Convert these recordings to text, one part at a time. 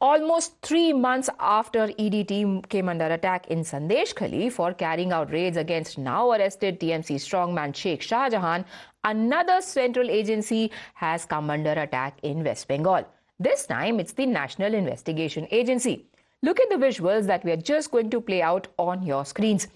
Almost 3 months after ED team came under attack in Sandeshkhali for carrying out raids against now arrested TMC strongman Sheikh Shahjahan, another central agency has come under attack in West Bengal. This time it's the National Investigation Agency. Look at the visuals that we are just going to play out on your screens.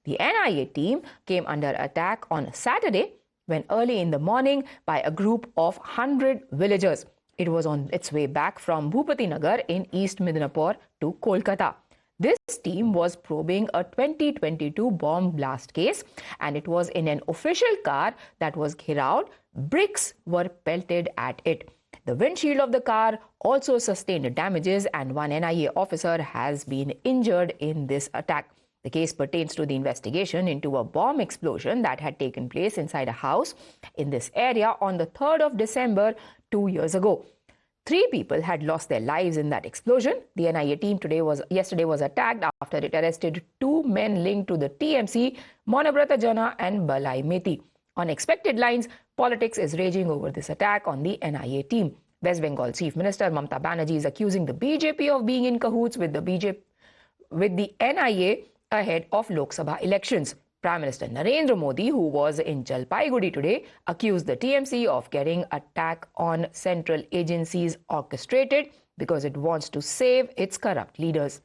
The NIA team came under attack on Saturday when early in the morning by a group of 100 villagers. It was on its way back from Bhupati Nagar in East Midnapore to Kolkata. This team was probing a 2022 bomb blast case, and it was in an official car that was ghiraud. Bricks were pelted at it. The windshield of the car also sustained damages, and one NIA officer has been injured in this attack. The case pertains to the investigation into a bomb explosion that had taken place inside a house in this area on the 3rd of December 2 years ago. 3 people had lost their lives in that explosion. The NIA team yesterday was attacked after it arrested 2 men linked to the TMC, Monabrata Jana and Balai Meti. On expected lines, politics is raging over this attack on the NIA team. West Bengal Chief Minister Mamata Banerjee is accusing the BJP of being in cahoots with the NIA ahead of Lok Sabha elections. Prime Minister Narendra Modi, who was in Jalpaiguri today, accused the TMC of getting attack on central agencies orchestrated because it wants to save its corrupt leaders.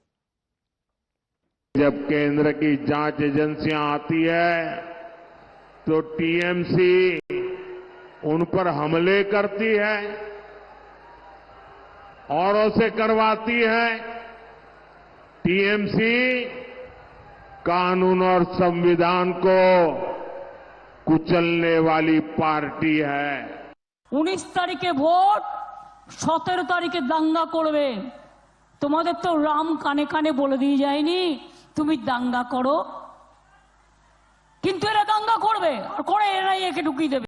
जब केंद्र की जांच एजेंसियां आती है तो TMC उन पर हमले करती है, औरों से करवाती है। टीएमसी कानून और संविधान को कुचलने वाली पार्टी है। 19 तारीखे ভোট, 17 তারিখে দাঙ্গা করবে। তোমাদের তো রাম কানে কানে বলে দিয়ে যায়নি তুমি দাঙ্গা করো, কিন্তু এরা দাঙ্গা করবে আর করে এনআইএ কে ঢুকিয়ে দেবে।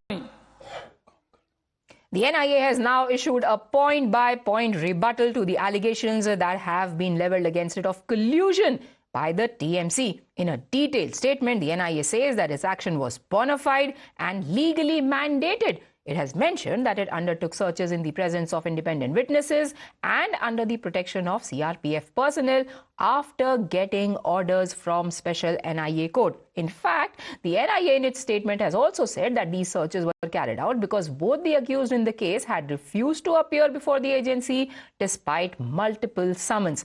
The NIA has now issued a point-by-point rebuttal to the allegations that have been leveled against it of collusion by the TMC. In a detailed statement, the NIA says that its action was bona fide and legally mandated. It has mentioned that it undertook searches in the presence of independent witnesses and under the protection of CRPF personnel after getting orders from Special NIA Code. In fact, the NIA in its statement has also said that these searches were carried out because both the accused in the case had refused to appear before the agency despite multiple summons.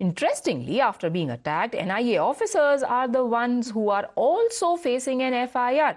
Interestingly, after being attacked, NIA officers are the ones who are also facing an FIR.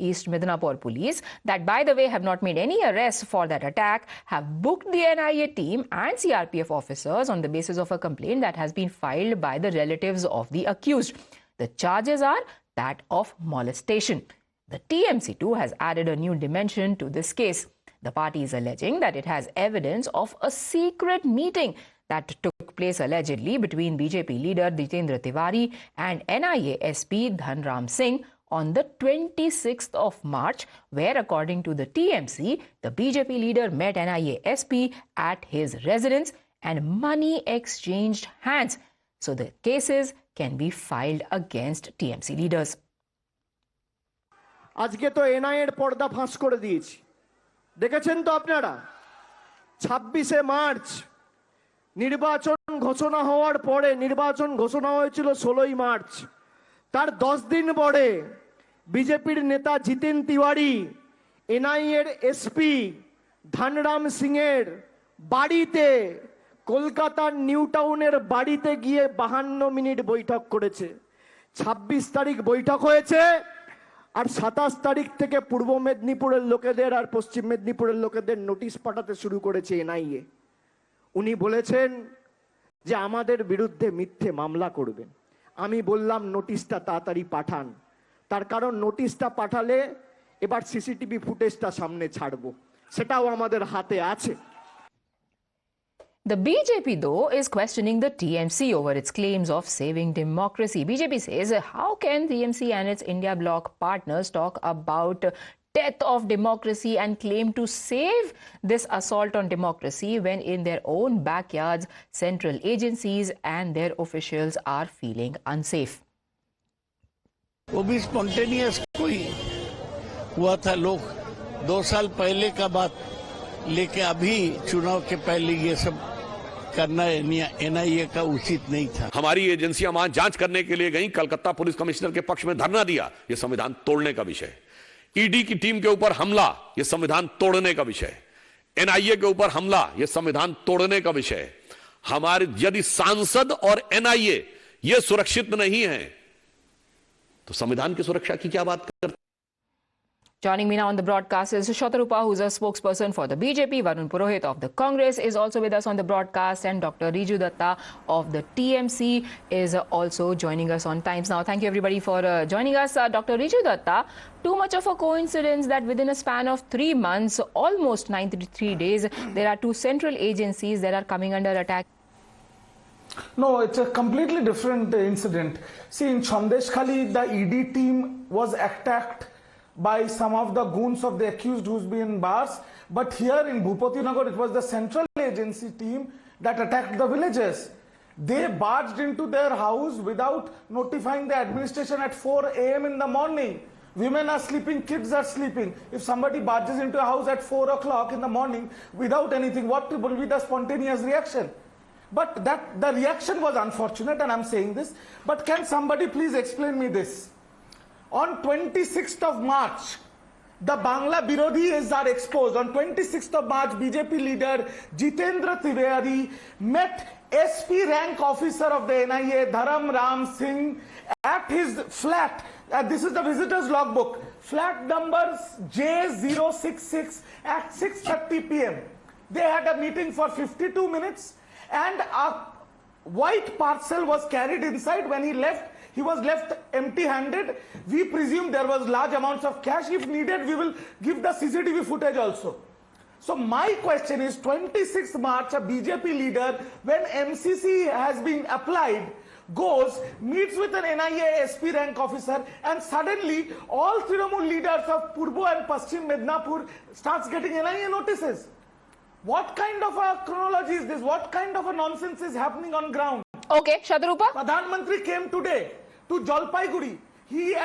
East Midnapore police, that by the way have not made any arrests for that attack, have booked the NIA team and CRPF officers on the basis of a complaint that has been filed by the relatives of the accused. The charges are that of molestation. The TMC too has added a new dimension to this case. The party is alleging that it has evidence of a secret meeting that took place allegedly between BJP leader Jitendra Tiwari and NIA SP Dhanram Singh on the 26th of March, where according to the TMC, the BJP leader met NIA SP at his residence and money exchanged hands. So the cases can be filed against TMC leaders. আজকে তো এনআইএর পর্দা ফাঁস করে দিয়েছি, দেখেছেন তো আপনারা। 26শে March নির্বাচন ঘোষণা হওয়ার পরে, নির্বাচন ঘোষণা হয়েছিল 16ই মার্চ, তার 10 দিন পরে বিজেপির নেতা জিতেন তিওয়ারি এনআইএর এসপি ধনরাম সিং এর বাড়িতে, কলকাতার নিউ টাউনের বাড়িতে গিয়ে 52 মিনিট বৈঠক করেছে। 26 তারিখ বৈঠক হয়েছে, আর 27 তারিখ থেকে পূর্ব মেদিনীপুরের লোকেদের আর পশ্চিম মেদিনীপুরের লোকেদের নোটিশ পাঠাতে শুরু করেছে এনআইএ। উনি বলেছেন যে আমাদের বিরুদ্ধে মিথ্যে মামলা করবেন। আমি বললাম নোটিশটা তাড়াতাড়ি পাঠান, তার কারণ নোটিশটা পাঠালে এবার সিসিটিভি ফুটেজটা সামনে ছাড়বো, সেটাও আমাদের হাতে আছে। The BJP, though, is questioning the TMC over its claims of saving democracy. BJP says, how can TMC and its India bloc partners talk about death of democracy and claim to save this assault on democracy when in their own backyards, central agencies and their officials are feeling unsafe? वो भी spontaneous कोई हुआ था। लोग 2 साल पहले का बात लेके अभी चुनाव के पहले ये सब करना एनआईए का उचित नहीं था। हमारी एजेंसियां वहां जांच करने के लिए गई, कलकत्ता पुलिस कमिश्नर के पक्ष में धरना दिया, यह संविधान तोड़ने का विषय। ईडी की टीम के ऊपर हमला, यह संविधान तोड़ने का विषय। एनआईए के ऊपर हमला, यह संविधान तोड़ने का विषय। हमारे यदि सांसद और एनआईए ये सुरक्षित नहीं है तो संविधान की सुरक्षा की क्या बात करते? Joining me now on the broadcast is Shatarupa, who's a spokesperson for the BJP. Varun Purohit of the Congress is also with us on the broadcast, and Dr. Riju Datta of the TMC is also joining us on Times Now. Thank you everybody for joining us. Dr. Riju Datta, too much of a coincidence that within a span of 3 months, almost 93 days, there are two central agencies that are coming under attack? No, it's a completely different incident. See, in Chandeshkhali, the ED team was attacked by some of the goons of the accused who's been in bars. But here in Bhupatinagar, it was the central agency team that attacked the villagers. They barged into their house without notifying the administration at 4 a.m. in the morning. Women are sleeping, kids are sleeping. If somebody barges into a house at 4 o'clock in the morning without anything, what will be the spontaneous reaction? But the reaction was unfortunate, and I'm saying this. But can somebody please explain me this? On 26th of March, the Bangla Birodhis are exposed. On 26th of March, BJP leader Jitendra Tiwari met SP rank officer of the NIA, Dharam Ram Singh, at his flat. This is the visitor's logbook. Flat number J066 at 6:30 p.m. They had a meeting for 52 minutes, and a white parcel was carried inside. When he left, he was left empty-handed. We presume there was large amounts of cash. If needed, we will give the CCTV footage also. So my question is, 26th March, a BJP leader, when MCC has been applied, goes, meets with an NIA SP rank officer, and suddenly all Trinamool leaders of Purbo and Paschim Midnapore starts getting NIA notices. What kind of a chronology is this? What kind of a nonsense is happening on ground? Okay, Shatarupa. Pradhan Mantri came today to Jalpaiguri.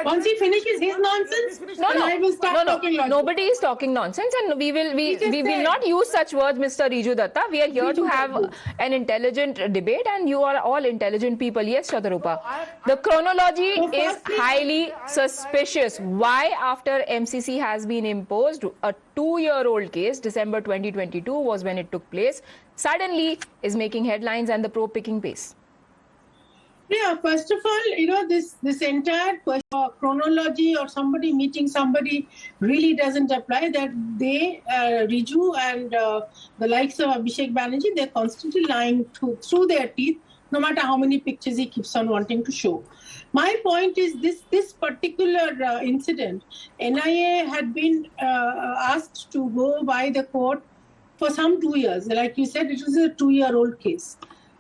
Once he finishes his nonsense, I will start talking nonsense. Nobody is talking nonsense, and we will not use such words, Mr. Riju Datta. We are here to have an intelligent debate, and you are all intelligent people. Yes, Shatarupa. The chronology is highly suspicious. Why, after MCC has been imposed, a 2-year-old case, December 2022 was when it took place, suddenly is making headlines and the probe picking pace? Yeah, first of all, this entire chronology or somebody meeting somebody really doesn't apply. That they, Riju and the likes of Abhishek Banerjee, they're constantly lying through their teeth, no matter how many pictures he keeps on wanting to show. My point is this particular incident, NIA had been asked to go by the court for some 2 years. Like you said, it was a 2-year-old case.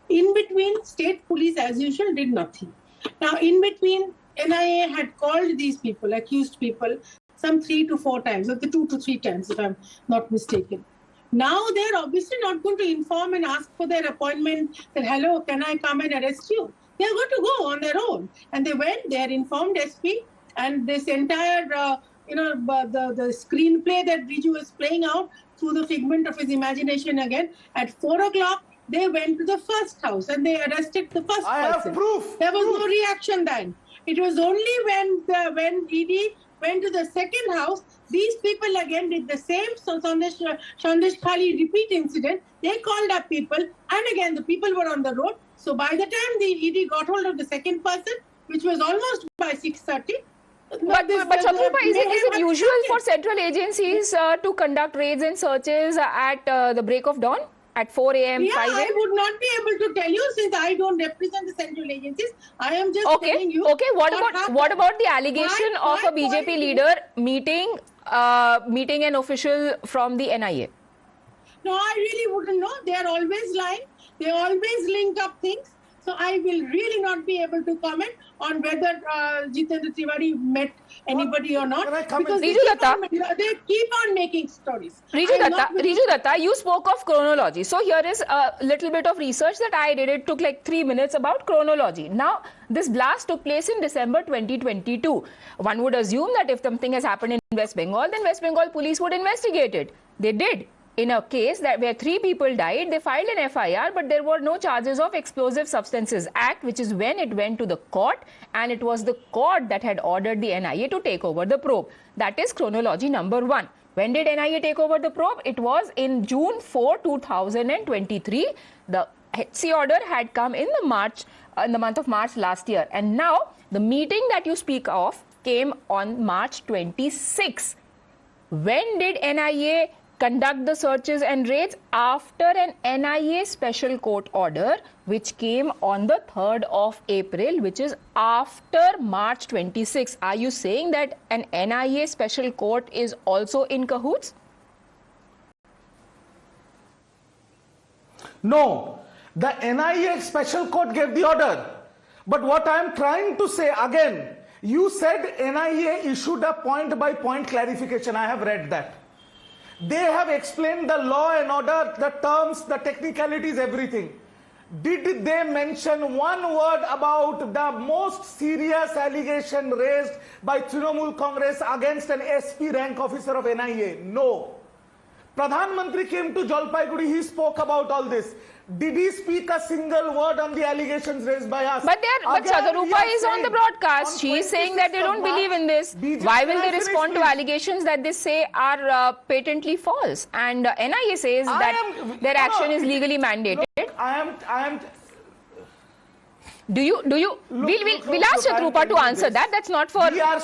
In between, state police, as usual, did nothing. Now, in between, NIA had called these people, accused people, some 3 to 4 times, or 2 to 3 times, if I'm not mistaken. Now, they're obviously not going to inform and ask for their appointment that, hello, can I come and arrest you? They're going to go on their own. And they went, they had informed SP, and this entire, the screenplay that Riju is playing out through the figment of his imagination again, at 4 o'clock, they went to the first house and they arrested the first person. I have proof. There was no reaction then. It was only when ED went to the second house, these people again did the same Chandeshkhali repeat incident. They called up people, and again the people were on the road. So by the time the ED got hold of the second person, which was almost by 6:30. But Shatarupa, is it usual for central agencies to conduct raids and searches at the break of dawn? At 4 a.m., yeah, 5 a.m.? I would not be able to tell you since I don't represent the central agencies. I am just telling you. Okay, what about the allegation of a BJP leader meeting an official from the NIA? No, I really wouldn't know. They are always lying. They always link up things. So I will really not be able to comment on whether Jitendra Tiwari met anybody or not. Because they keep on making stories. Riju Datta, you spoke of chronology. So here is a little bit of research that I did. It took like 3 minutes about chronology. Now, this blast took place in December 2022. One would assume that if something has happened in West Bengal, then West Bengal police would investigate it. They did. in a case that where 3 people died, they filed an FIR, but there were no charges of Explosive Substances Act, which is when it went to the court, and it was the court that had ordered the NIA to take over the probe. That is chronology number 1. When did NIA take over the probe? It was in June 4, 2023. The HC order had come in the month of March last year, and now the meeting that you speak of came on March 26. When did NIA conduct the searches and raids? After an NIA special court order which came on the 3rd of April, which is after March 26. Are you saying that an NIA special court is also in cahoots? No, the NIA special court gave the order. But what I am trying to say again, you said NIA issued a point-by-point clarification. I have read that. They have explained the law and order, the terms, the technicalities, everything. Did they mention one word about the most serious allegation raised by Trinamool Congress against an SP rank officer of NIA? No. Pradhan Mantri came to Jalpaiguri, he spoke about all this. Did he speak a single word on the allegations raised by us? But Sadharupa is on the broadcast. She is saying that they don't believe in this. Why will they respond to allegations that they say are patently false? And NIA says that their action is legally mandated. We'll ask Sadharupa to answer that. That's not for... We are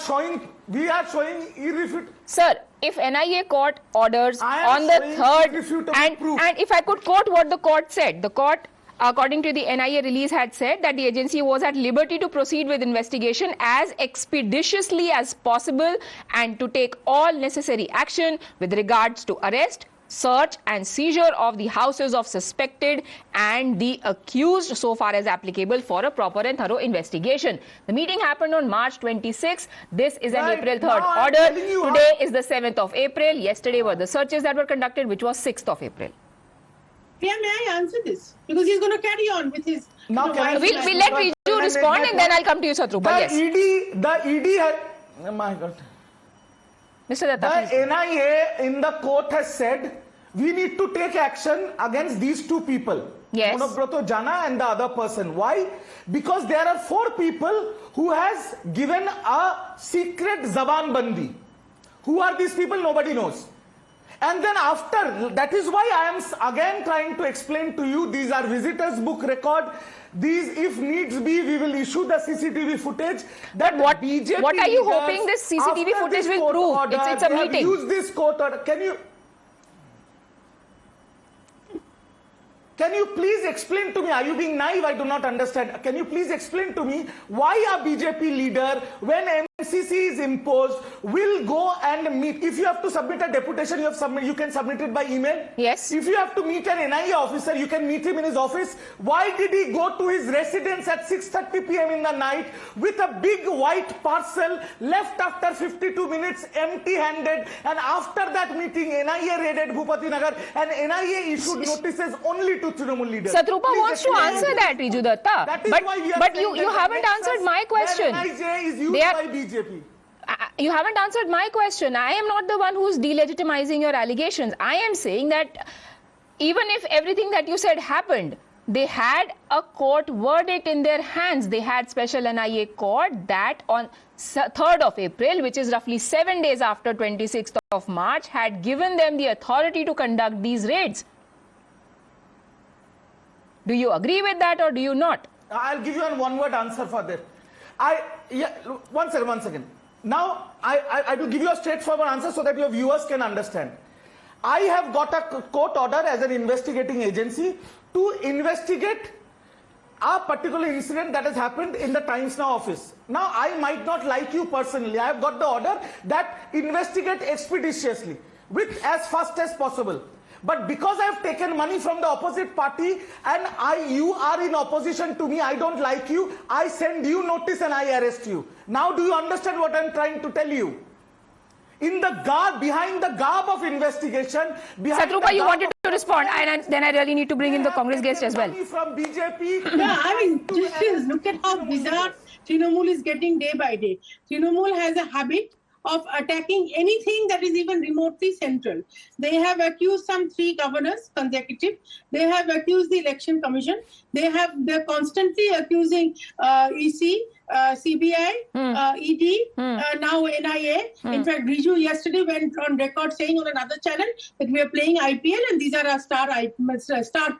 showing irrefutable... Sir, if NIA court orders on the 3rd, and if I could quote what the court said, the court, according to the NIA release, had said that the agency was at liberty to proceed with investigation as expeditiously as possible and to take all necessary action with regards to arrest, search and seizure of the houses of suspected and the accused so far as applicable for a proper and thorough investigation. The meeting happened on March 26. This is an April 3rd order. Today is the 7th of April. Yesterday were the searches that were conducted, which was 6th of April. Yeah, may I answer this? Because he's going to carry on with his... We'll let Riju respond and then I'll come to you, Sadharupa. The ED had... Oh my God. Mr. Datta, the NIA in the court has said we need to take action against these 2 people. Yes. Monobrato Jana and the other person. Why? Because there are 4 people who has given a secret Zaban Bandi. Who are these people? Nobody knows. And then after, that is why I am again trying to explain to you, these are visitors book record. These, if needs be, we will issue the CCTV footage. That what BJP are you hoping this CCTV footage will prove? Order, it's a meeting. Use this court order. Can you please explain to me, are you being naive? I do not understand. Can you please explain to me why a BJP leader, when MCC is imposed, will go and meet? If you have to submit a deputation, you can submit it by email. Yes. If you have to meet an NIA officer, you can meet him in his office. Why did he go to his residence at 6:30 p.m. in the night with a big white parcel, left after 52 minutes empty-handed, and after that meeting, NIA raided Bhupati Nagar and NIA issued notices only to Trinamool leaders? Sadharupa wants to answer that, Riju Datta. But you haven't answered my question. NIA is used by BJP. You haven't answered my question. I am not the one who's delegitimizing your allegations. I am saying that even if everything that you said happened, they had a court verdict in their hands. They had special NIA court that on 3rd of April, which is roughly 7 days after 26th of March, had given them the authority to conduct these raids. Do you agree with that or do you not? I'll give you a one-word answer for that. One second. Now, I will give you a straightforward answer so that your viewers can understand. I have got a court order as an investigating agency to investigate a particular incident that has happened in the Times Now office. Now, I might not like you personally. I have got the order that investigate expeditiously, with as fast as possible. But because I have taken money from the opposite party and you are in opposition to me, I don't like you, I send you notice and I arrest you. Now do you understand what I am trying to tell you? In the garb, behind the garb of investigation, Sadharupa, you wanted to respond, and then I really need to bring in the Congress guest as well. From BJP. Yeah, I mean, just look at how bizarre Trinamool is getting day by day. Trinamool has a habit of attacking anything that is even remotely central. They have accused some 3 governors consecutive. They have accused the Election Commission. They're constantly accusing EC, CBI, ED, now NIA. In fact, Riju yesterday went on record saying on another channel that we are playing IPL and these are our star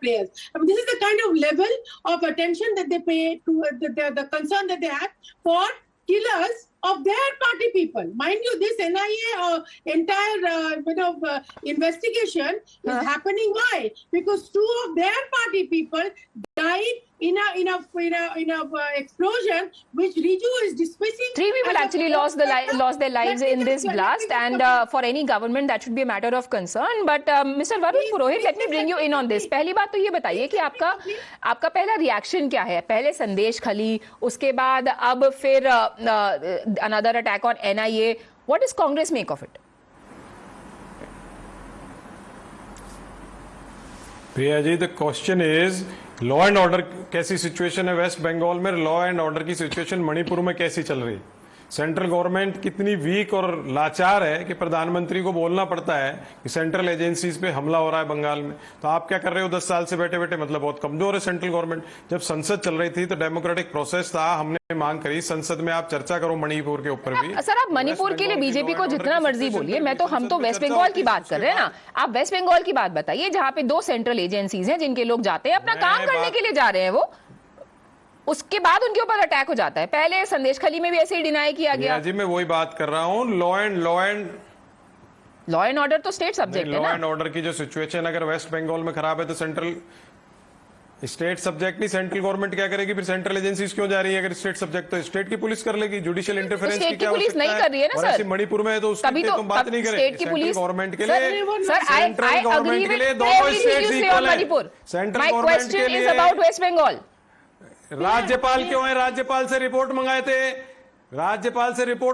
players. I mean, this is the kind of level of attention that they pay to the concern that they have for killers of their party people. Mind you, this NIA entire investigation is happening. Why? Because 2 of their party people died in a explosion, which Riju is dismissing. 3 people actually lost their lives in this blast, and for any government that should be a matter of concern. But Mr. Varun Purohit, let me bring you in on this. पहली बात तो ये बताइए कि आपका पहला reaction क्या है? पहले संदेश खली, उसके बाद अब फिर another attack on NIA. What does Congress make of it? Priya ji, the question is law and order कैसी सिचुएशन है वेस्ट बंगाल में, लॉ एंड ऑर्डर की सिचुएशन मणिपुर में कैसी चल रही? सेंट्रल गवर्नमेंट कितनी वीक और लाचार है कि प्रधानमंत्री को बोलना पड़ता है कि सेंट्रल एजेंसीज पे हमला हो रहा है बंगाल में। तो आप क्या कर रहे हो 10 साल से बैठे बैठे? मतलब बहुत कमजोर है सेंट्रल गवर्नमेंट। जब संसद चल रही थी तो डेमोक्रेटिक प्रोसेस था, हमने मांग करी संसद में आप चर्चा करो मणिपुर के ऊपर भी। सर, आप मणिपुर के लिए बीजेपी को जितना मर्जी बोलिए, हम तो वेस्ट बंगाल की बात कर रहे हैं ना। आप वेस्ट बंगाल की बात बताइए जहां पे 2 सेंट्रल एजेंसीज हैं जिनके लोग जाते हैं, अपना काम करने के लिए जा रहे हैं, वो उसके बाद उनके ऊपर अटैक हो जाता है। पहले संदेश खली में भी ऐसे ही डिनाई किया गया। जी मैं वही बात कर रहा हूँ, लॉ एंड ऑर्डर तो स्टेट सब्जेक्ट है ना। लॉ एंड ऑर्डर की जो सिचुएशन अगर वेस्ट बंगाल में खराब है तो सेंट्रल स्टेट सब्जेक्ट नहीं, सेंट्रल गवर्नमेंट क्या करेगी? फिर सेंट्रल एजेंसीज क्यों जा रही है? अगर स्टेट सब्जेक्ट तो स्टेट की पुलिस कर लेगी। जुडिशियल इंटरफेरेंस की क्या पुलिस नहीं कर रही है ना सर। मणिपुर में है तो उसकी तुम बात नहीं करें। स्टेट की पुलिस गवर्नमेंट के लिए, सेंट्रल गवर्नमेंट के लिए दोनों स्टेट इक्वल है। सेंट्रल गवर्नमेंट के लिए अबाउट वेस्ट बंगाल राज्यपाल क्यों है? राज्यपाल से रिपोर्ट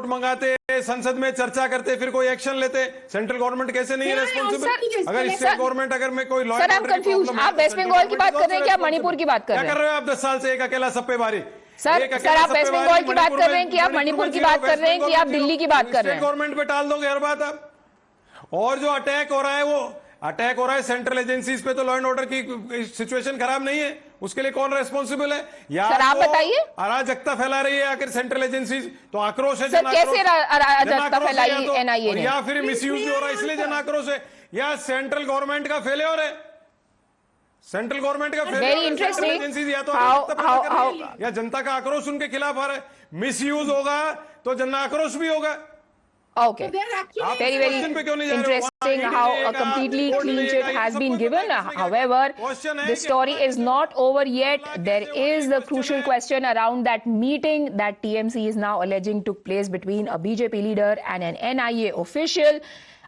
मंगाते, संसद में चर्चा करते, फिर कोई एक्शन लेते। सेंट्रल गवर्नमेंट कैसे नहीं है रेस्पॉन्सिबल? अगर स्टेट गवर्नमेंट अगर मैं कोई लॉ सर, आप कंफ्यूज, आप वेस्ट बंगाल की बात कर रहे हैं कि आप मणिपुर की बात कर रहे हैं? क्या कर रहे हो आप 10 साल से एक अकेला सब पे भारी? सर, आप वेस्ट बंगाल की बात कर रहे हैं कि आप मणिपुर की बात कर रहे हैं कि आप दिल्ली की बात कर रहे हैं? गवर्नमेंट पे टाल दोगे हर बात आप। और जो अटैक हो रहा है सेंट्रल एजेंसीज पे, तो लॉ एंड ऑर्डर की सिचुएशन खराब नहीं है, उसके लिए कौन रेस्पॉन्सिबल है? या सर आप बताइए। अराजकता फैला रही है आखिर सेंट्रल एजेंसीज, तो आक्रोश है। सर कैसे अराजकता फैलाई एनआईए ने? या फिर मिसयूज हो रहा है इसलिए जन आक्रोश है, या सेंट्रल गवर्नमेंट का फेलियर है? सेंट्रल गवर्नमेंट का फेलियर, वेरी इंटरेस्टिंग, एजेंसीज या तो या जनता का आक्रोश उनके खिलाफ आ रहा है। मिसयूज होगा तो जन आक्रोश भी होगा। Okay, very interesting how a completely clean sheet has been given. However, the story is not over yet. There is the crucial question around that meeting that TMC is now alleging took place between a BJP leader and an NIA official.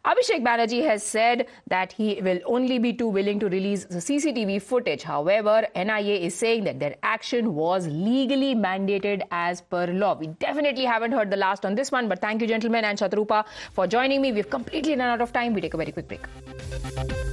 Abhishek Banerjee has said that he will only be too willing to release the CCTV footage. However, NIA is saying that their action was legally mandated as per law. We definitely haven't heard the last on this one, but thank you, gentlemen, and Shatrupa for joining me. We've completely run out of time. We take a very quick break.